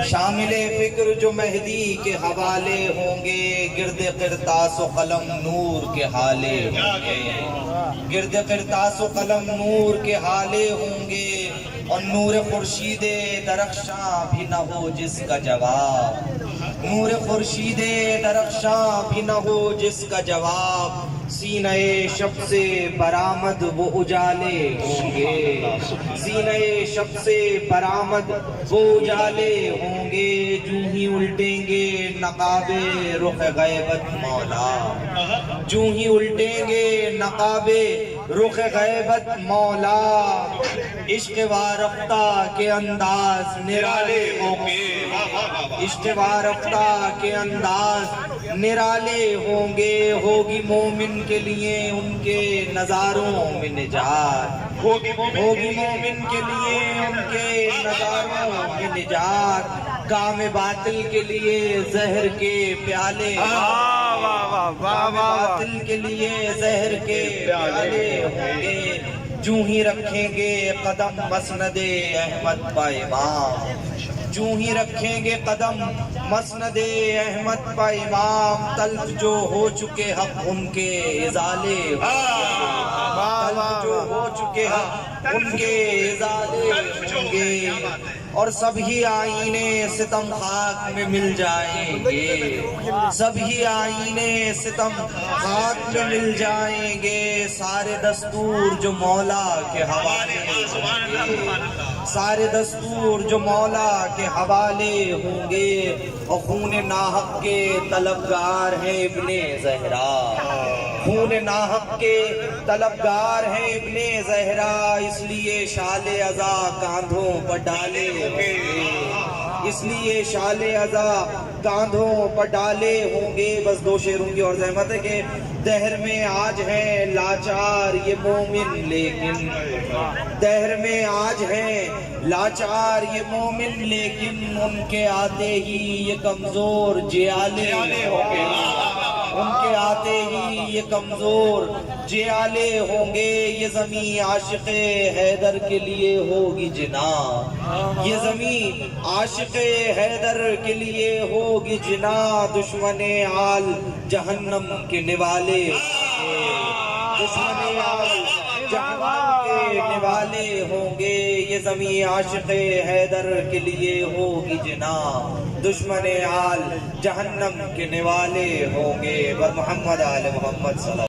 شامل فکر جو مہدی کے حوالے ہوں گے، گرد قرطاس و قلم نور کے حالے ہوں گے، گرد قرطاس و قلم نور کے حالے ہوں گے، اور نور خورشید درخشاں بھی نہ ہو جس کا جواب، نور خورشید درخشاں بھی نہ ہو جس کا جواب، سینہ شب سے برآمد وہ اجالے ہوں گے، سینہ شب سے برآمد وہ اجالے ہوں گے، جو ہی الٹیں گے نقاب رخ غیبت مولا، جو ہی الٹیں گے نقاب رخ غیبت مولا، عشق وارفتہ کے انداز نرالے ہوں گے، عشق وارفتہ کے انداز نرالے ہوں گے، ہوگی مومن کے لیے ان کے نظاروں میں نجات، ہوگی مومن کے لیے ان کے نظاروں میں نجات، کام باطل کے لیے زہر کے پیالے، کام باطل کے لیے زہر کے پیالے ہوں گے، جو ہی رکھیں گے قدم مسند احمد پا امام، جو ہی رکھیں گے قدم مسند احمد پا امام، تلف جو ہو چکے حق ان کے ازالے تلف جو ہو چکے حق ان کے ازالے ہوں گے، اور سبھی آئینے ستم خاک میں مل جائیں گے، سبھی آئینے ستم خاک میں مل جائیں گے، سارے دستور جو مولا کے حوالے ہوں گے، سارے دستور جو مولا کے حوالے ہوں گے، اور خون ناحق کے طلبگار ہیں ابن زہرا، خون ناحق کے طلبگار ہیں ابن زہرا، اس لیے شال عزا کاندھوں پر ڈالے ہوں گے، اس لیے شال عزا کاندھوں پر ڈالے ہوں گے۔ بس دو شعروں کی اور زحمت ہے کہ دہر میں آج ہیں لاچار یہ مومن، لیکن دہر میں آج ہیں لاچار یہ مومن، لیکن ان کے آتے ہی یہ کمزور جیالے ہوں گے، ان کے آتے ہی یہ کمزور جیالے ہوں گے، یہ زمین عاشق حیدر کے لیے ہوگی جنا، یہ زمین عاشق حیدر کے لیے ہوگی جنا، دشمن آل جہنم کے نوالے ہوں گے، دشمن آل جہنم کے نوالے ہوں گے، یہ زمین عاشق حیدر کے لیے ہوگی جنا، دشمن آل جہنم کے نوالے ہوں گے، محمد آل محمد صلی اللہ علیہ وسلم۔